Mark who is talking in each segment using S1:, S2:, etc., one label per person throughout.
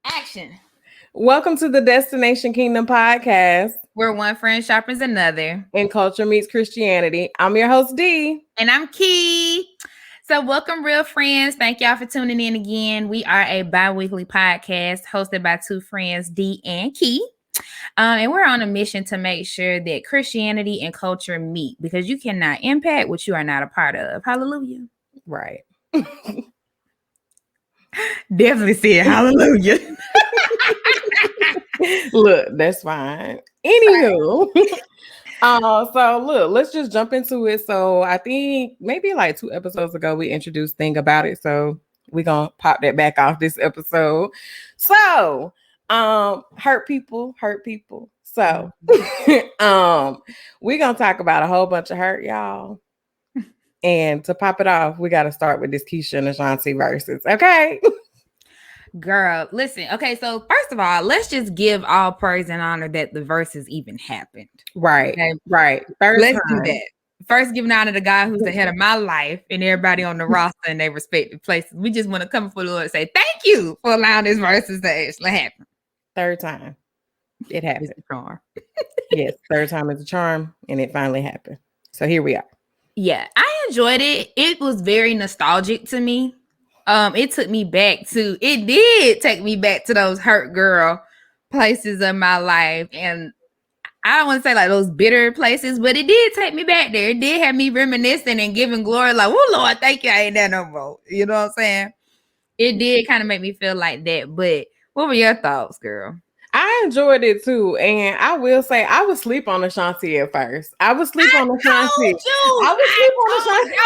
S1: Action.
S2: Welcome to the Destination Kingdom podcast,
S1: where one friend sharpens another.
S2: and culture meets Christianity. I'm your host, D.
S1: And I'm Key. So welcome, real friends. Thank y'all for tuning in again. We are a bi-weekly podcast hosted by two friends, D and Key. And we're on a mission to make sure that Christianity and culture meet, because you cannot impact what you are not a part of. Hallelujah.
S2: Right.
S1: Definitely said hallelujah.
S2: Look, that's fine. Anywho, so look, let's just jump into it. So I think maybe like 2 episodes ago we introduced Thing About It. So we're gonna pop that back off this episode. So hurt people. So we're gonna talk about a whole bunch of hurt, y'all. And to pop it off, we gotta start with this Keisha and Ashanti verses. Okay.
S1: Girl, listen. Okay, so first of all, let's just give all praise and honor that the verses even happened.
S2: Right.
S1: Okay?
S2: Right.
S1: Let's do that. First, giving honor to the guy who's the head of my life and everybody on the roster in their respective places. We just want to come for the Lord and say thank you for allowing this verses to actually happen.
S2: Third time. It happened.
S1: It's a charm.
S2: Yes, third time is a charm, and it finally happened. So here we are.
S1: Yeah, I enjoyed it. It was very nostalgic to me. It did take me back to those hurt girl places of my life. And I don't want to say like those bitter places, but it did take me back there. It did have me reminiscing and giving glory, like, oh Lord, thank you, I ain't there no more. You know what I'm saying? It did kind of make me feel like that. But what were your thoughts, girl?
S2: I enjoyed it too, and I will say I was asleep on Ashanti at first. I was asleep on Ashanti.
S1: I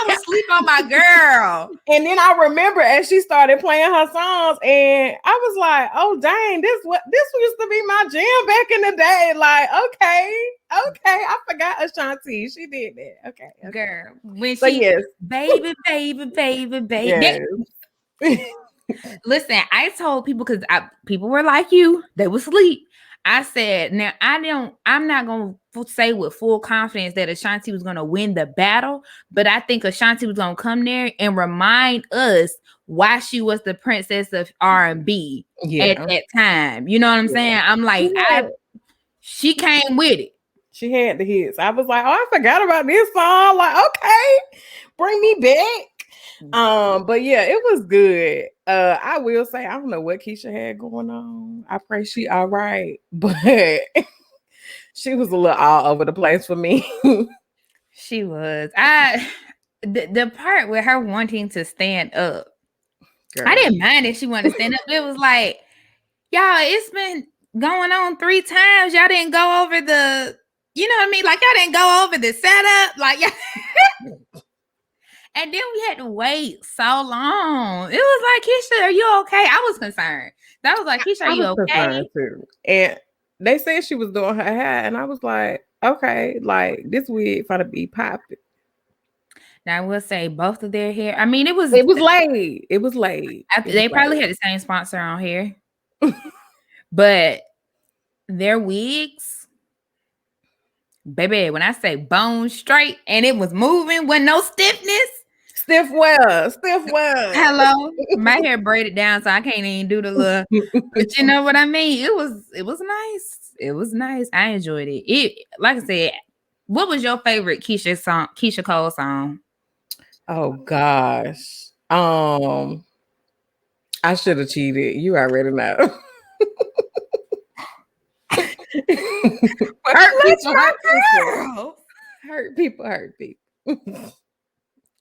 S1: was asleep on my girl.
S2: And then I remember as she started playing her songs, and I was like, "Oh dang, this used to be my jam back in the day." Like, okay, I forgot Ashanti. She did that. Okay.
S1: Girl, when
S2: so
S1: she,
S2: yes,
S1: baby.
S2: yes.
S1: Listen, I told people, because people were like you, they would sleep. I said, now I'm not gonna say with full confidence that Ashanti was gonna win the battle, but I think Ashanti was gonna come there and remind us why she was the princess of R&B at that time. You know what I'm saying? I'm like, she came with it.
S2: She had the hits. I was like, oh, I forgot about this song. Like, okay, bring me back. But yeah, it was good. I will say I don't know what Keisha had going on. I pray she all right, but she was a little all over the place for me.
S1: She was. The part with her wanting to stand up, girl. I didn't mind if she wanted to stand up. It was like, y'all, it's been going on 3 times. Y'all didn't go over the, you know what I mean? Like, y'all didn't go over the setup. Like, and then we had to wait so long. It was like, Keisha, are you okay? I was concerned. That was like, Keisha, are you okay?
S2: Too. And they said she was doing her hair, and I was like, okay, like this wig for to be popping.
S1: Now I will say both of their hair. I mean, it was
S2: late. It was late.
S1: They probably had the same sponsor on here, but their wigs, baby, when I say bone straight and it was moving with no stiffness.
S2: Stiff well.
S1: Hello, my hair braided down, so I can't even do the look. But you know what I mean? It was nice. It was nice. I enjoyed it. It, like I said, what was your favorite Keisha Cole song?
S2: Oh gosh. I should have cheated. You already know. Hurt people.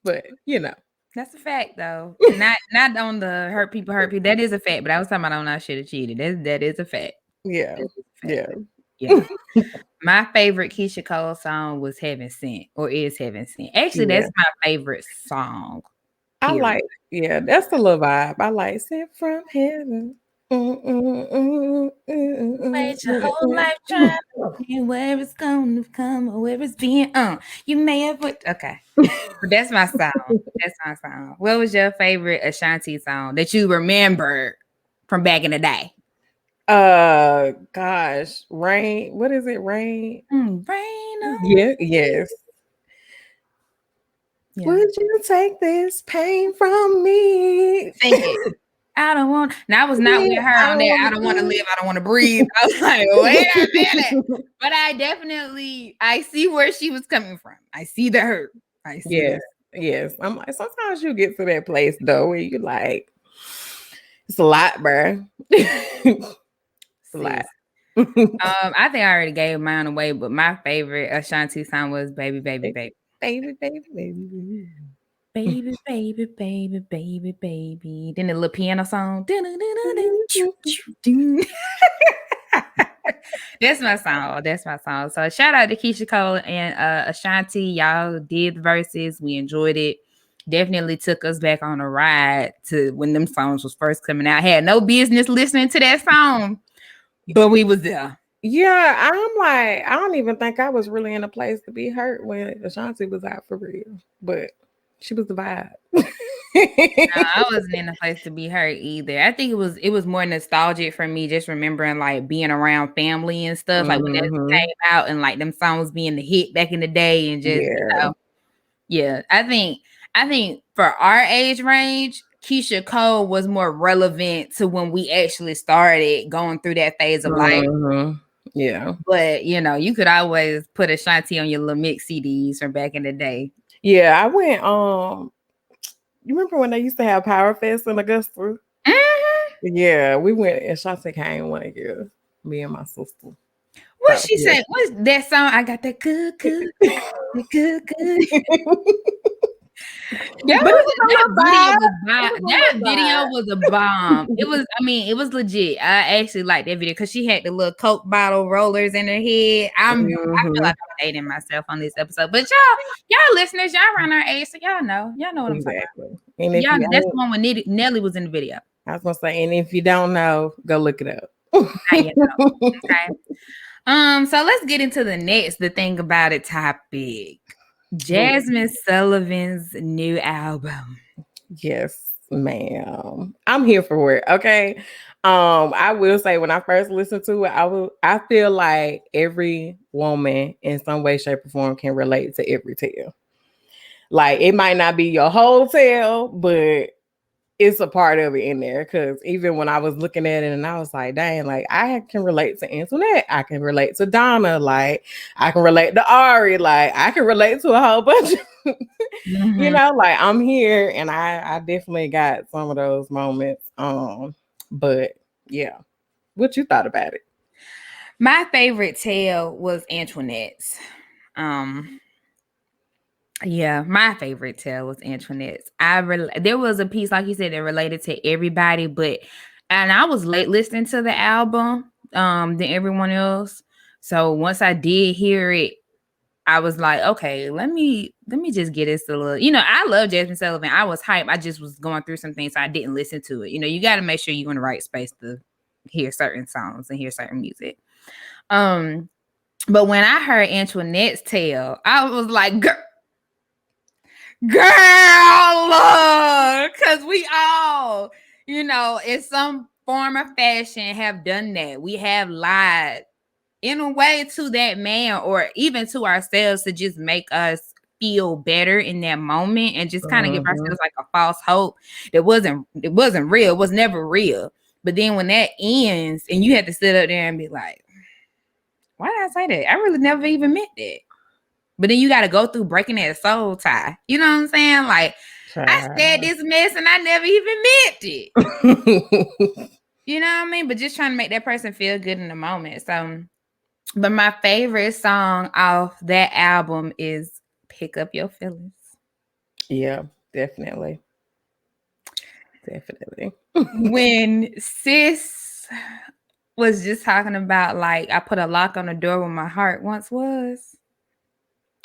S2: But you know,
S1: that's a fact, though. not on the hurt people. That is a fact. But I was talking about on I should have cheated. That is a fact.
S2: Yeah,
S1: yeah. My favorite Keisha Cole song was Heaven Sent, or is Heaven Sent. Actually, that's my favorite song.
S2: Period. I like, that's the little vibe. I like Sent from Heaven.
S1: Wait your whole life trying to see where it's going to come or where it's being. You may have put okay. That's my song. What was your favorite Ashanti song that you remember from back in the day?
S2: Gosh, Rain. What is it? Rain.
S1: Rain.
S2: Yes. Yeah. Would you take this pain from me?
S1: Thank you. I don't want. Now I was not with her on that. I don't want to live. I don't want to breathe. I was like, wait a minute. But I see where she was coming from. I see the hurt. I see.
S2: Yes, yes. I'm like, sometimes you get to that place though where you like, it's a lot, bruh. It's a lot.
S1: I think I already gave mine away, but my favorite Ashanti song was "Baby, Baby, Baby."
S2: Baby, baby, baby.
S1: Baby, baby, baby, baby, baby. Then the little piano song. That's my song. That's my song. So shout out to Keyshia Cole and Ashanti. Y'all did the verses. We enjoyed it. Definitely took us back on a ride to when them songs was first coming out. Had no business listening to that song, but we was there.
S2: Yeah, I'm like, I don't even think I was really in a place to be hurt when Ashanti was out for real, but she was the vibe.
S1: No, I wasn't in a place to be hurt either. I think it was more nostalgic for me, just remembering like being around family and stuff, like when that came out and like them songs being the hit back in the day, and just yeah. I think for our age range, Keyshia Cole was more relevant to when we actually started going through that phase of life.
S2: Yeah,
S1: but you could always put Ashanti on your little mix CDs from back in the day.
S2: Yeah, I went. You remember when they used to have Power Fest in Augusta? Mm-hmm. Yeah, we went. And Ashanti came one year. Me and my sister.
S1: What she said? What's that song? I got that good. That video was a bomb. It was legit. I actually liked that video because she had the little Coke bottle rollers in her head. I feel like I'm dating myself on this episode, but y'all listeners, y'all around our age, so y'all know what I'm talking about. And that's the one when Nelly was in the video.
S2: I was gonna say, and if you don't know, go look it up.
S1: Okay. So let's get into the thing about it topic. Jasmine Sullivan's new album.
S2: Yes, ma'am. I'm here for it. Okay. I will say when I first listened to it, I feel like every woman in some way, shape, or form can relate to every tale. Like it might not be your whole tale, but it's a part of it in there. Because even when I was looking at it and I was like, dang, like I can relate to Antoinette. I can relate to Donna. Like I can relate to Ari. Like I can relate to a whole bunch of, like I'm here and I definitely got some of those moments. But yeah, what you thought about it?
S1: My favorite tale was Antoinette's. Yeah, my favorite tale was Antoinette's. There was a piece, like you said, that related to everybody, and I was late listening to the album than everyone else. So once I did hear it, I was like, okay, let me just get this a little. I love Jasmine Sullivan. I was hyped. I just was going through some things, so I didn't listen to it. You got to make sure you're in the right space to hear certain songs and hear certain music. But when I heard Antoinette's tale, I was like, girl, because we all, in some form or fashion have done that. We have lied in a way to that man or even to ourselves to just make us feel better in that moment and just kind of give ourselves like a false hope that wasn't real. It was never real. But then when that ends and you have to sit up there and be like, why did I say that? I really never even meant that. But then you got to go through breaking that soul tie. You know what I'm saying? Like, I said this mess and I never even meant it. You know what I mean? But just trying to make that person feel good in the moment. So, but my favorite song off that album is Pick Up Your Feelings.
S2: Yeah, definitely. Definitely.
S1: When sis was just talking about, like, I put a lock on the door where my heart once was.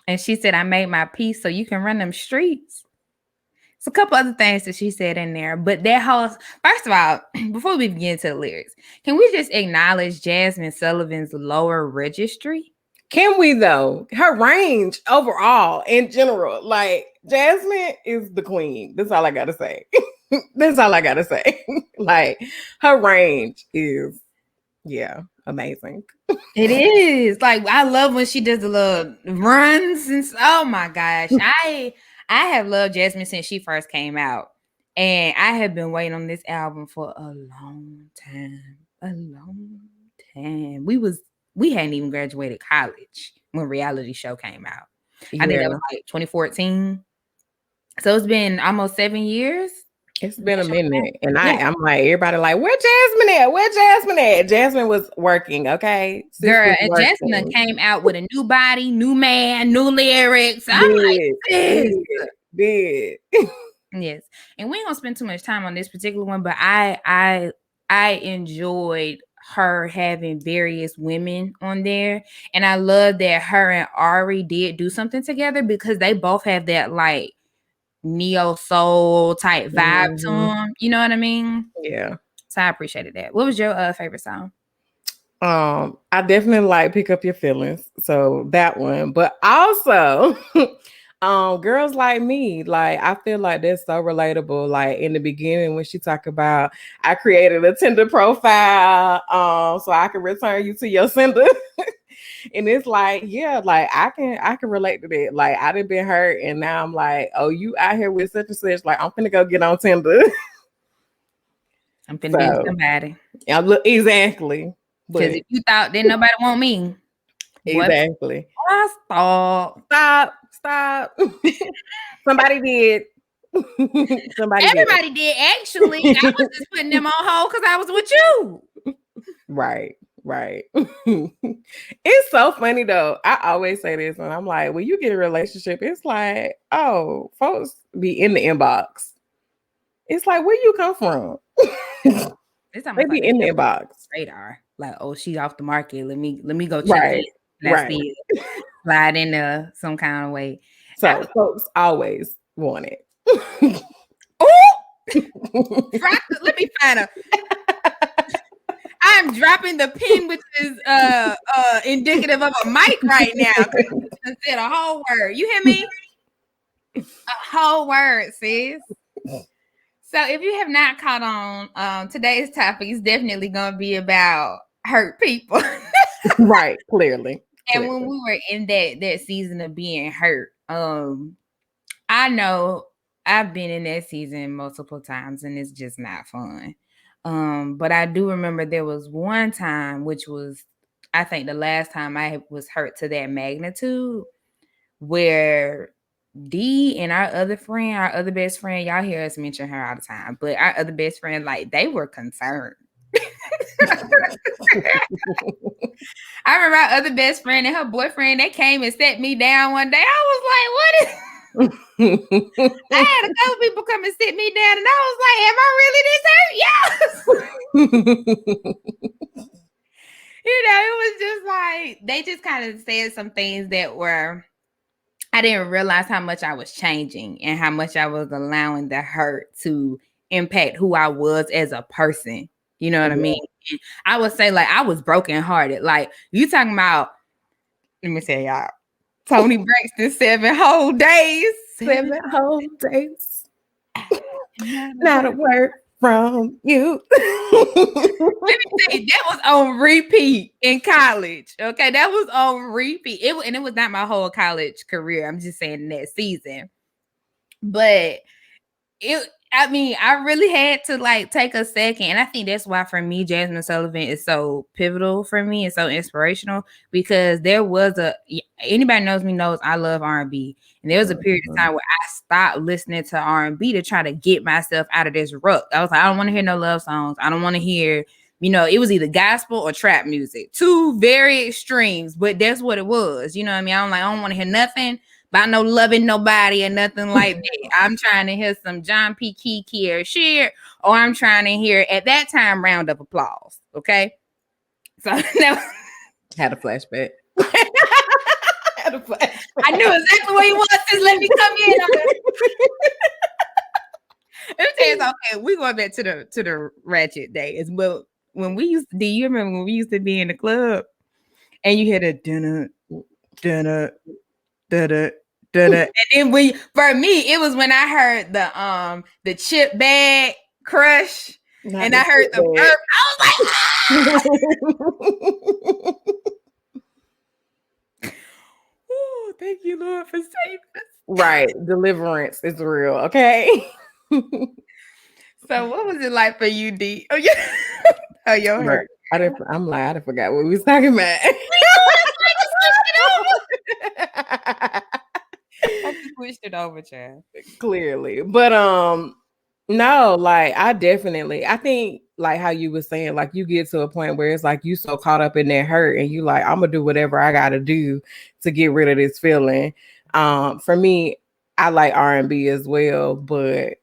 S1: And she said, I made my peace so you can run them streets. It's a couple other things that she said in there. But that whole, first of all, before we begin to the lyrics, can we just acknowledge Jasmine Sullivan's lower registry?
S2: Can we though? Her range overall in general, like Jasmine is the queen. That's all I gotta say. That's all I gotta say. Like her range is, yeah, amazing.
S1: It is. Like I love when she does the little runs and oh my gosh. I have loved Jasmine since she first came out. And I have been waiting on this album for a long time. A long time. We hadn't even graduated college when Reality Show came out. I think that was like 2014. So it's been almost 7 years.
S2: It's been a minute. And I'm like, everybody like, where Jasmine at? Where Jasmine at? Jasmine was working, okay?
S1: Girl, and Jasmine came out with a new body, new man, new lyrics. I'm like,
S2: did.
S1: Yes. And we ain't gonna spend too much time on this particular one, but I enjoyed her having various women on there. And I love that her and Ari did do something together because they both have that like neo soul type vibe to them. You know what I mean?
S2: Yeah.
S1: So I appreciated that. What was your favorite song?
S2: I definitely like Pick Up Your Feelings. So that one. But also Girls Like Me, like I feel like that's so relatable. Like in the beginning when she talked about I created a Tinder profile so I can return you to your sender. And it's like, yeah, like I can relate to that. Like I done been hurt and now I'm like, oh, you out here with such and such, like I'm finna go get on Tinder.
S1: I'm finna be with somebody.
S2: Yeah, look, exactly.
S1: Because if you thought then nobody want me.
S2: Exactly.
S1: Stop.
S2: Somebody did.
S1: Everybody did. Actually, I was just putting them on hold because I was with you.
S2: Right. It's so funny though. I always say this when I'm like, when you get a relationship, it's like, oh, folks be in the inbox. It's like, where you come from? They be in the inbox.
S1: Radar. Like, oh, she's off the market. Let me go check it. That's it. Slide in there some kind of way.
S2: So folks always want it.
S1: Let me find her. I'm dropping the pin, which is indicative of a mic right now. I said a whole word. You hear me? A whole word, sis. So if you have not caught on, today's topic is definitely going to be about hurt people.
S2: Right, clearly.
S1: And when we were in that season of being hurt, I know I've been in that season multiple times and it's just not fun. But I do remember there was one time, which was, I think, the last time I was hurt to that magnitude, where D and our other best friend, y'all hear us mention her all the time, but our other best friend, like, they were concerned. I remember our other best friend and her boyfriend, they came and sat me down one day. I was like, what is I had a couple people come and sit me down and I was like, am I really this hurt? Yes. It was just like, they just kind of said some things that were, I didn't realize how much I was changing and how much I was allowing the hurt to impact who I was as a person. You know what I mean? I would say, like, I was brokenhearted. Like, you talking about, let me tell y'all, Toni Braxton, 7 whole days.
S2: 7 whole days. Not a word from you.
S1: Let me tell you, that was on repeat in college. Okay, that was on repeat. And it was not my whole college career. I'm just saying in that season. But I really had to like take a second. And I think that's why for me, Jazmine Sullivan is so pivotal for me and so inspirational, because there was anybody knows me knows I love R&B. And there was a period of time where I stopped listening to R&B to try to get myself out of this rut. I was like, I don't want to hear no love songs. I don't want to hear, it was either gospel or trap music. 2 very extremes, but that's what it was. You know what I mean? I don't want to hear nothing about no loving nobody or nothing like that. I'm trying to hear some John P. Key or Cher, or I'm trying to hear, at that time, Round of Applause. Okay? So now
S2: had a flashback.
S1: I knew exactly where he was. Just let me come in. Let me tell you something. Okay, we're going back to the ratchet days. But when we used to, do you remember when we used to be in the club and you hear the dinner, and then for me, it was when I heard the chip bag crush, and I heard the burp. I was like, oh, thank you, Lord, for saving us.
S2: Right, deliverance is real. Okay.
S1: So what was it like for you, D? Oh, yeah. Oh, your hurt.
S2: I didn't forgot what we was talking about.
S1: I just switched it over, child.
S2: Clearly. But no, like I think like how you were saying, like you get to a point where it's like you so caught up in that hurt and you like, I'm gonna do whatever I gotta do to get rid of this feeling. For me, I like R&B as well, but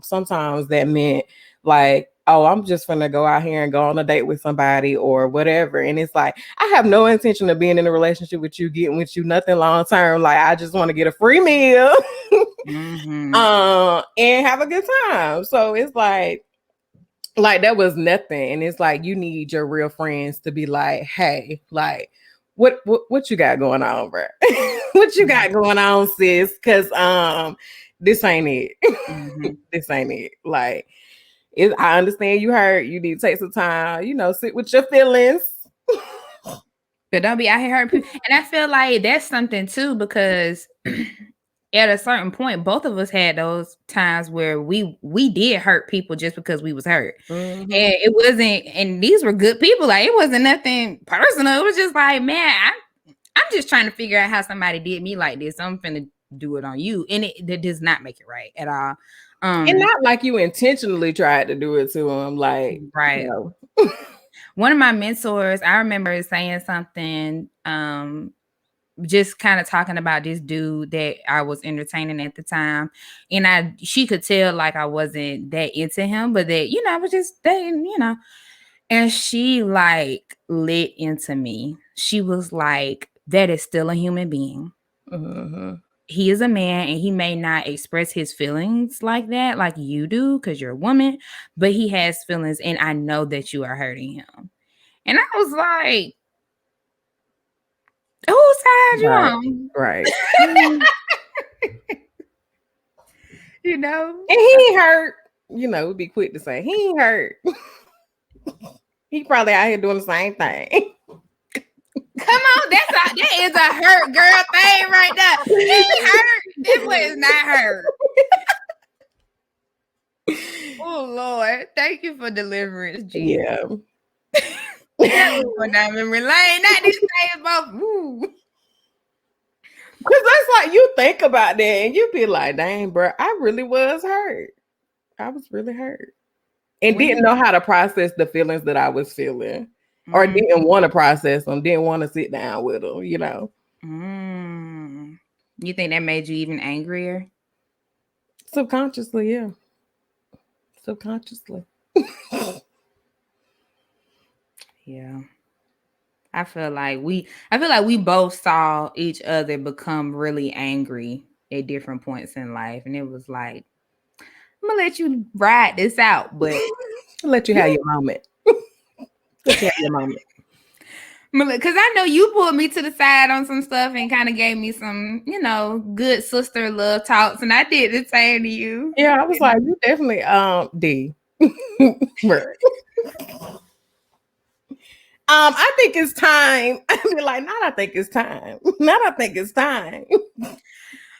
S2: sometimes that meant like, oh, I'm just gonna go out here and go on a date with somebody or whatever. And it's like, I have no intention of being in a relationship with you, getting with you, nothing long term. Like, I just want to get a free meal and have a good time. So it's like that was nothing. And it's like, you need your real friends to be like, hey, like, what you got going on, bro? What you got going on, sis? Because this ain't it. This ain't it. Like, I understand you hurt. You need to take some time, sit with your feelings.
S1: But don't be out here hurting people. And I feel like that's something too, because at a certain point, both of us had those times where we did hurt people just because we was hurt. And it wasn't, and these were good people. Like, it wasn't nothing personal. It was just like, man, I'm just trying to figure out how somebody did me like this. I'm finna do it on you. And it does not make it right at all.
S2: And not like you intentionally tried to do it to him, like,
S1: right. One of my mentors, I remember saying something, just kind of talking about this dude that I was entertaining at the time, and she could tell like I wasn't that into him, but that I was just dating, and she like lit into me. She was like, "That is still a human being." He is a man and he may not express his feelings like that, like you do, because you're a woman, but he has feelings and I know that you are hurting him. And I was like, whose side you on?
S2: Right.
S1: And
S2: he ain't hurt. We'd be quick to say, he ain't hurt. He probably out here doing the same thing.
S1: Come on, that is a hurt girl thing right there. He hurt. This one is not hurt. Oh Lord, thank you for deliverance, G.
S2: Yeah.
S1: Going down memory lane. Not these things both.
S2: Because that's like, you think about that and you be like, dang, bro, I really was hurt. I was really hurt. And didn't know how to process the feelings that I was feeling. Or didn't want to process them, didn't want to sit down with them, You
S1: think that made you even angrier?
S2: Subconsciously, yeah. Subconsciously.
S1: Yeah. I feel like we both saw each other become really angry at different points in life. And it was like, I'm gonna let you ride this out, but
S2: let you have your moment. Let you have your moment.
S1: Because I know you pulled me to the side on some stuff and kind of gave me some, good sister love talks, and I did the same to you.
S2: Yeah, I was like, you definitely D. I think it's time. I be like, not I think it's time. Not I think it's time.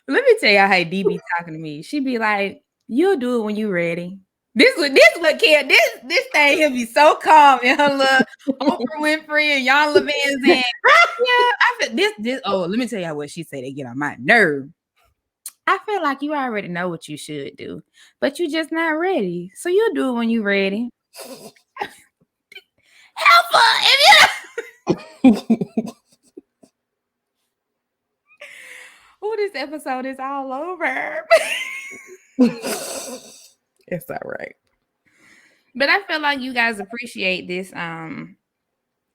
S1: Let me tell y'all how D be talking to me. She be like, you'll do it when you're ready. This what kid. This thing he'll be so calm in her little Oprah Winfrey and Jan Levins and I feel this. Oh, let me tell y'all what she said. They get on my nerve. I feel like you already know what you should do, but you're just not ready. So you'll do it when you're ready. Help her if you. Oh, this episode is all over.
S2: It's all right.
S1: But I feel like you guys appreciate this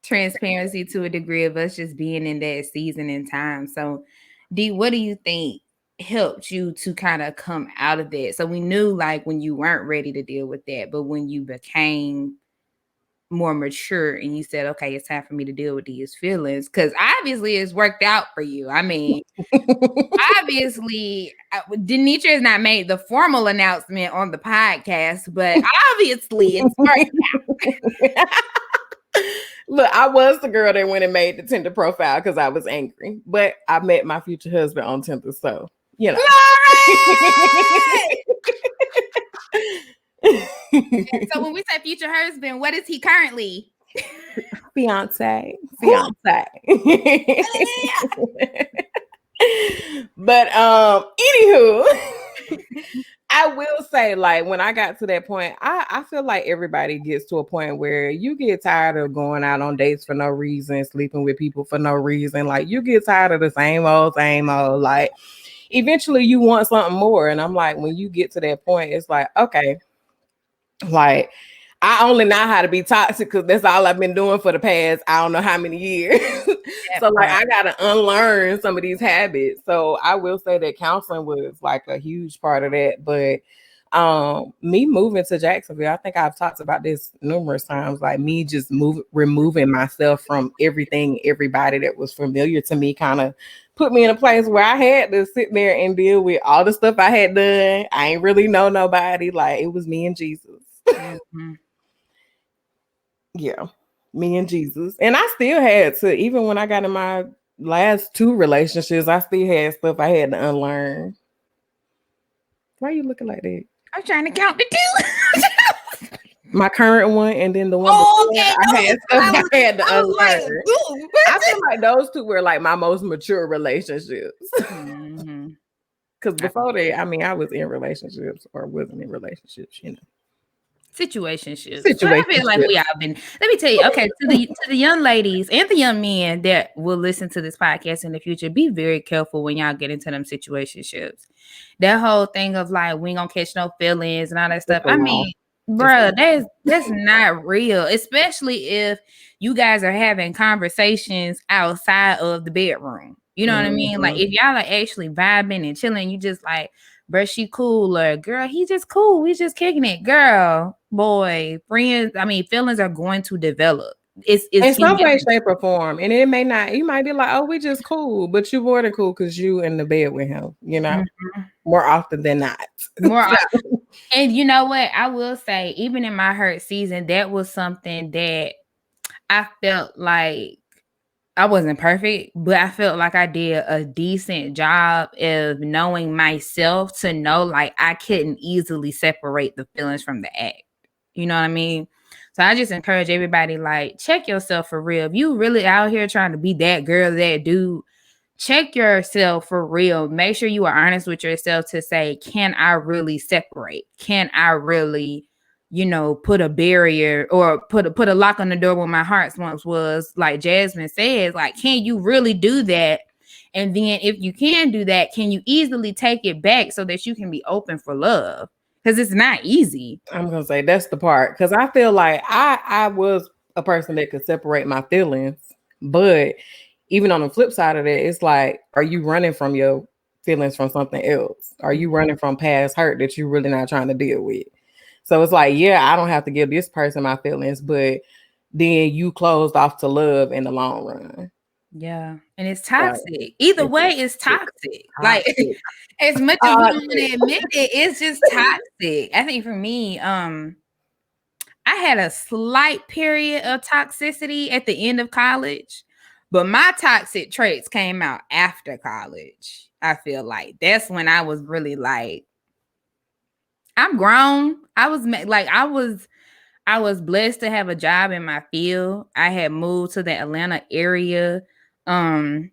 S1: transparency to a degree of us just being in that season and time. So, D, what do you think helped you to kind of come out of that? So we knew like when you weren't ready to deal with that, but when you became more mature and you said, okay, it's time for me to deal with these feelings, because obviously it's worked out for you. I mean, obviously Denitra has not made the formal announcement on the podcast, but obviously it's worked out.
S2: Look, I was the girl that went and made the Tinder profile because I was angry, but I met my future husband on Tinder, so
S1: So when we say future husband, what is he currently?
S2: Fiance. But anywho, I will say, like, when I got to that point, I feel like everybody gets to a point where you get tired of going out on dates for no reason, sleeping with people for no reason. Like, you get tired of the same old. Like, eventually you want something more. And I'm like, when you get to that point, it's like, okay, like, I only know how to be toxic because that's all I've been doing for the past, I don't know how many years. So like, I got to unlearn some of these habits. So I will say that counseling was like a huge part of that. But me moving to Jacksonville, I think I've talked about this numerous times, like me just removing myself from everything, everybody that was familiar to me, kind of put me in a place where I had to sit there and deal with all the stuff I had done. I ain't really know nobody. Like, it was me and Jesus. Mm-hmm. Yeah, me and Jesus. And I still had to, even when I got in my last 2 relationships, I still had stuff I had to unlearn. Why are you looking like that?
S1: I'm trying to count the 2.
S2: My current one and then the one
S1: before,
S2: I had stuff I had to unlearn. I feel like those 2 were like my most mature relationships. Mm-hmm. Because before that, I mean, I was in relationships or wasn't in relationships, you know.
S1: Situationships. I feel like we all been. Let me tell you, okay, to the young ladies and the young men that will listen to this podcast in the future, be very careful when y'all get into them situationships. That whole thing of like, we ain't gonna catch no feelings and all that stuff. I mean, bruh, that's not real, especially if you guys are having conversations outside of the bedroom. You know what I mean? Like, if y'all are actually vibing and chilling, you just like, bruh, she cool, or girl, he just cool, we just kicking it. Girl, boy, friends, I mean, feelings are going to develop. It's
S2: in some way, shape, or form. And it may not, you might be like, oh, we just cool, but you more than cool because you in the bed with him, you know, more often than not.
S1: More often. And you know what? I will say, even in my hurt season, that was something that I felt like I wasn't perfect, but I felt like I did a decent job of knowing myself to know like I couldn't easily separate the feelings from the act. You know what I mean? So I just encourage everybody, like, check yourself for real. If you really out here trying to be that girl, that dude, check yourself for real. Make sure you are honest with yourself to say, can I really separate? Can I really, you know, put a barrier or put a lock on the door where my heart once was, like Jasmine says, like, can you really do that? And then if you can do that, can you easily take it back so that you can be open for love? Because it's not easy.
S2: I'm going to say that's the part. Because I feel like I was a person that could separate my feelings. But even on the flip side of that, it's like, are you running from your feelings from something else? Are you running from past hurt that you're really not trying to deal with? So it's like, yeah, I don't have to give this person my feelings, but then you closed off to love in the long run.
S1: Yeah. And it's toxic. Either way, it's toxic. Like, as much as we don't want to admit it, it's just toxic. I think for me, I had a slight period of toxicity at the end of college, but my toxic traits came out after college. I feel like that's when I was really like, I'm grown. I was blessed to have a job in my field. I had moved to the Atlanta area. And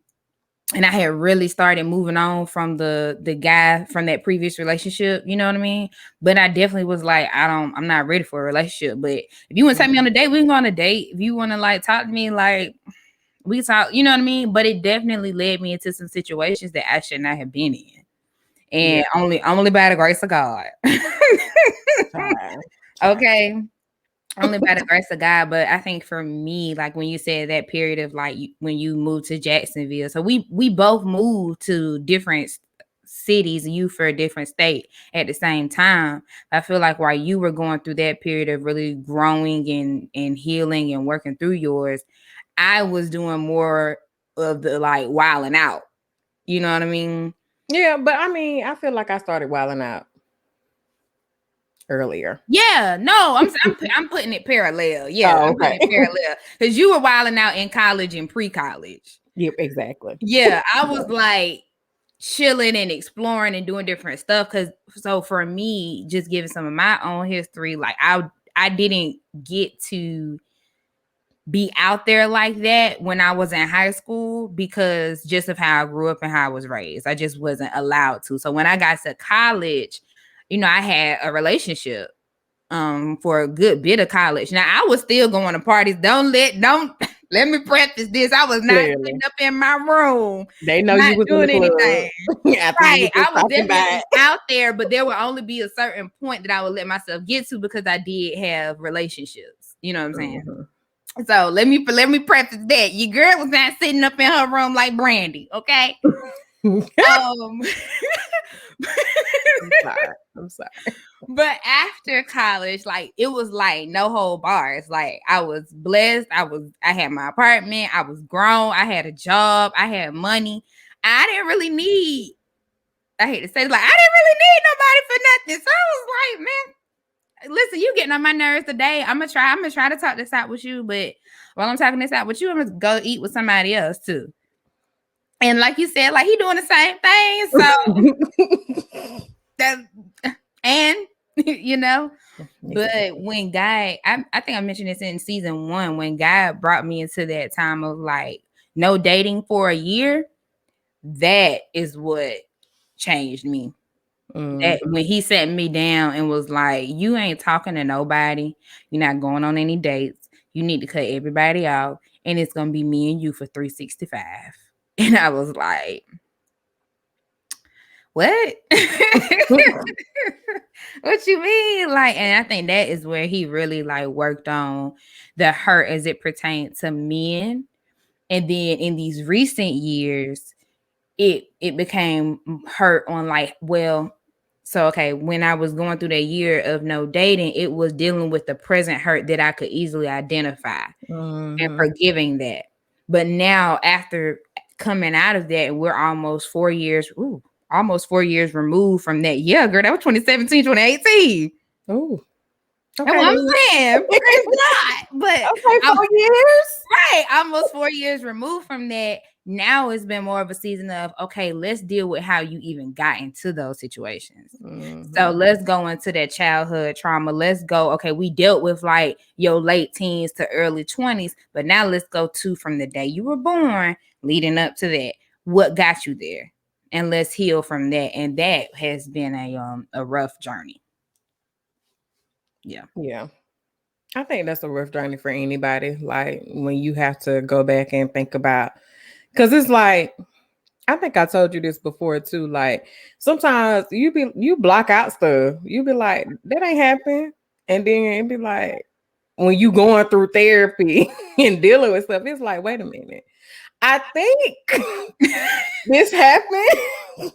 S1: I had really started moving on from the guy from that previous relationship, you know what I mean? But I definitely was like, I'm not ready for a relationship. But if you want to take me on a date, we can go on a date. If you want to like talk to me, like we talk, you know what I mean? But it definitely led me into some situations that I should not have been in. And only by the grace of God. Okay. Only by the grace of God. But I think for me, like when you said that period of like when you moved to Jacksonville, so we both moved to different cities, you for a different state at the same time. I feel like while you were going through that period of really growing and healing and working through yours, I was doing more of the like wilding out. You know what I mean?
S2: Yeah, but I mean, I feel like I started wilding out earlier.
S1: Yeah, no, I'm putting it parallel. Yeah, I'm putting it parallel because you were wilding out in college and pre-college.
S2: Yep, exactly.
S1: Yeah, I was like chilling and exploring and doing different stuff. Cause so for me, just giving some of my own history, like I didn't get to be out there like that when I was in high school because just of how I grew up and how I was raised. I just wasn't allowed to. So when I got to college, I had a relationship for a good bit of college. Now I was still going to parties. Don't let me preface this. I was not sitting up in my room.
S2: They know
S1: not
S2: you was
S1: doing
S2: in the club.
S1: anything. Right. I was definitely out there, but there would only be a certain point that I would let myself get to because I did have relationships. You know what I'm saying? Mm-hmm. So let me preface that. Your girl was not sitting up in her room like Brandy, okay? I'm sorry. But after college, like it was like no whole bars. Like I was blessed. I had my apartment. I was grown. I had a job. I had money. I didn't really need. I hate to say, like I didn't really need nobody for nothing. So I was like, man, listen, you getting on my nerves today. I'm gonna try to talk this out with you, but while I'm talking this out with you, I'm gonna go eat with somebody else too. And like you said, like he doing the same thing. So but when God, I think I mentioned this in season 1, when God brought me into that time of like no dating for a year, that is what changed me. That when he sat me down and was like, you ain't talking to nobody, you're not going on any dates, you need to cut everybody out, and it's gonna be me and you for 365. And I was like, what? What you mean? Like, and I think that is where he really like worked on the hurt as it pertained to men. And then in these recent years, it became hurt on like, well, so, okay, when I was going through that year of no dating, it was dealing with the present hurt that I could easily identify and forgiving that. But now after coming out of that, we're almost 4 years removed from that. Yeah, girl, that was 2017, 2018. Oh, okay. That's what I'm saying. Praise God. But okay, 4 years. Right. Almost 4 years removed from that. Now it's been more of a season of, okay, let's deal with how you even got into those situations. So let's go into that childhood trauma. Let's go, okay, we dealt with like your late teens to early 20s, but now let's go to from the day you were born leading up to that. What got you there? And let's heal from that. And that has been a rough journey. Yeah.
S2: Yeah. I think that's a rough journey for anybody. Like when you have to go back and think about, because it's like, I think I told you this before too. Like sometimes you block out stuff. You be like, that ain't happen. And then it be like, when you going through therapy and dealing with stuff, it's like, wait a minute. I think this happened.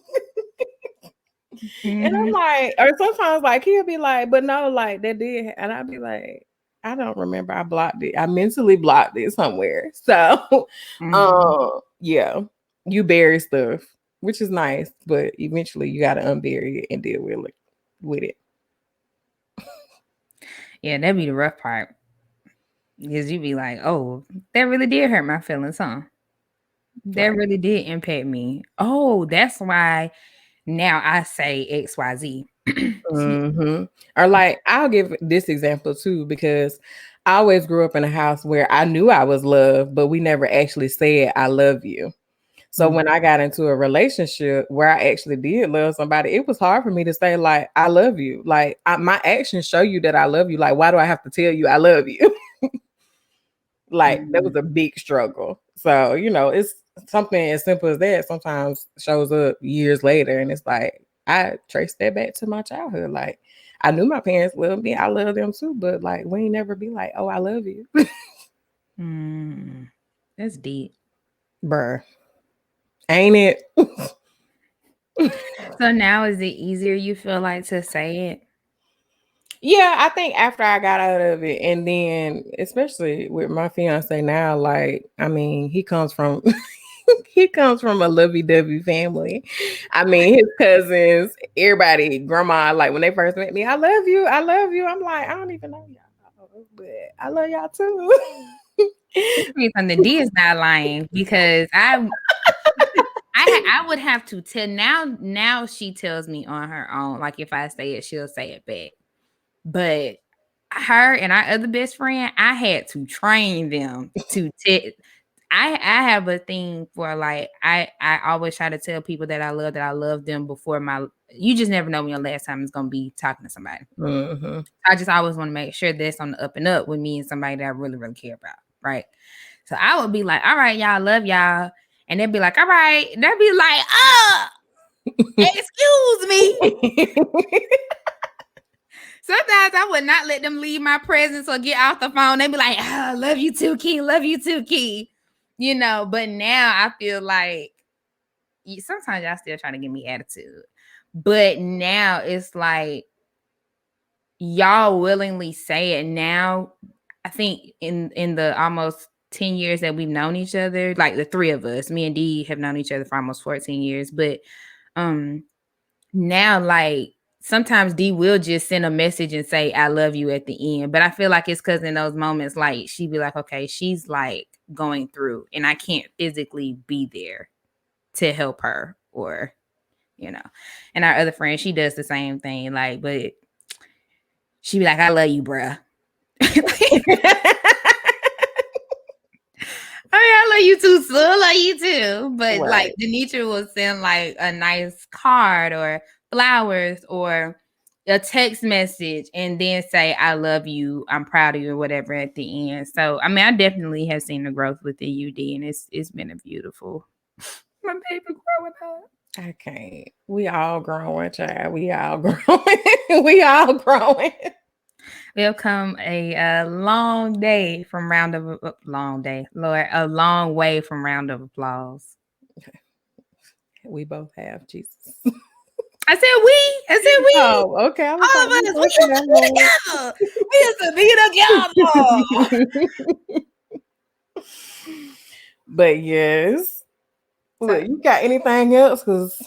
S2: And I'm like, or sometimes like he'll be like, but no, like that did. And I'll be like, I don't remember. I blocked it. I mentally blocked it somewhere. So, yeah, you bury stuff, which is nice, but eventually you got to unbury it and deal with it.
S1: Yeah, that'd be the rough part. Because you be like, oh, that really did hurt my feelings, huh? That really did impact me. Oh, that's why now I say XYZ.
S2: Or like, I'll give this example too, because I always grew up in a house where I knew I was loved, but we never actually said, I love you. So when I got into a relationship where I actually did love somebody, it was hard for me to say like, I love you. Like my actions show you that I love you. Like, why do I have to tell you I love you? Like that was a big struggle. So, it's something as simple as that sometimes shows up years later. And it's like, I trace that back to my childhood. Like I knew my parents loved me. I love them too. But like, we ain't never be like, oh, I love you.
S1: That's deep.
S2: Bruh. Ain't it?
S1: So now is it easier you feel like to say it?
S2: Yeah, I think after I got out of it, and then especially with my fiance now, like, I mean, he comes from a lovey-dovey family. I mean, his cousins, everybody, grandma, like when they first met me, I love you. I'm like, I don't even know y'all, but I love y'all too.
S1: And the D is not lying because I I would have to tell now she tells me on her own. Like if I say it, she'll say it back. But her and our other best friend, I had to train them to I have a thing for like I always try to tell people that I love them before you just never know when your last time is gonna be talking to somebody.
S2: Mm-hmm.
S1: I just always want to make sure that's on the up and up with me and somebody that I really, really care about. Right. So I would be like, all right, y'all, love y'all. And they'd be like, all right. They'd be like, excuse me. Sometimes I would not let them leave my presence or get off the phone. They'd be like, oh, love you too, Key. Love you too, Key. You know, but now I feel like sometimes y'all still trying to give me attitude. But now it's like y'all willingly say it now. I think in the almost 10 years that we've known each other, like the three of us, me and Dee have known each other for almost 14 years. But now like sometimes Dee will just send a message and say, I love you at the end. But I feel like it's because in those moments, like she'd be like, okay, she's like going through and I can't physically be there to help her or, you know. And our other friend, she does the same thing. Like, but she'd be like, I love you, bruh. I love you too, so I love you too. But
S2: Right.
S1: like Denitra will send like a nice card or flowers or a text message and then say, I love you, I'm proud of you, or whatever at the end. So I mean, I definitely have seen the growth within UD and it's been a beautiful my baby growing up.
S2: I can't. We all growing, child. We all growing. We all growing.
S1: Will come a long day from round of long day, Lord, a long way from round of applause.
S2: We both have Jesus.
S1: I said we.
S2: Oh, okay.
S1: All of us, we used to be together.
S2: But yes. Look, you got anything else? Because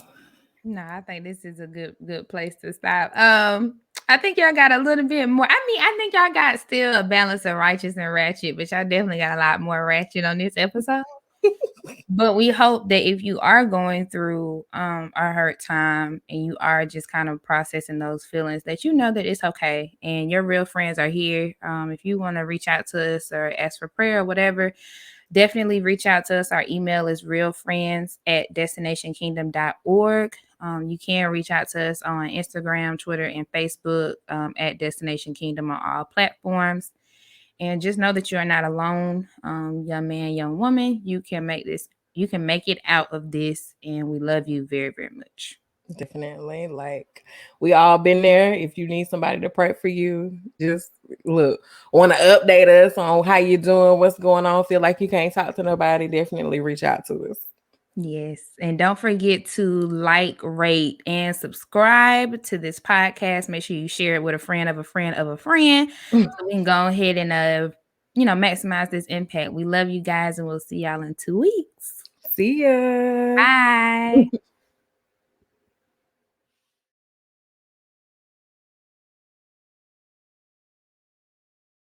S1: no, I think this is a good place to stop. I think y'all got a little bit more. I mean, I think y'all got still a balance of righteous and ratchet, but y'all definitely got a lot more ratchet on this episode. But we hope that if you are going through a hurt time and you are just kind of processing those feelings, that you know that it's okay and your real friends are here. If you want to reach out to us or ask for prayer or whatever, definitely reach out to us. Our email is realfriends@destinationkingdom.org. You can reach out to us on Instagram, Twitter, and Facebook at Destination Kingdom on all platforms. And just know that you are not alone, young man, young woman. You can make this. You can make it out of this, and we love you very, very much.
S2: Definitely. Like we all been there. If you need somebody to pray for you, just look. Want to update us on how you doing, what's going on, feel like you can't talk to nobody, definitely reach out to us.
S1: Yes. And don't forget to like, rate, and subscribe to this podcast. Make sure you share it with a friend of a friend of a friend. So we can go ahead and maximize this impact. We love you guys and we'll see y'all in 2 weeks.
S2: See ya.
S1: Bye.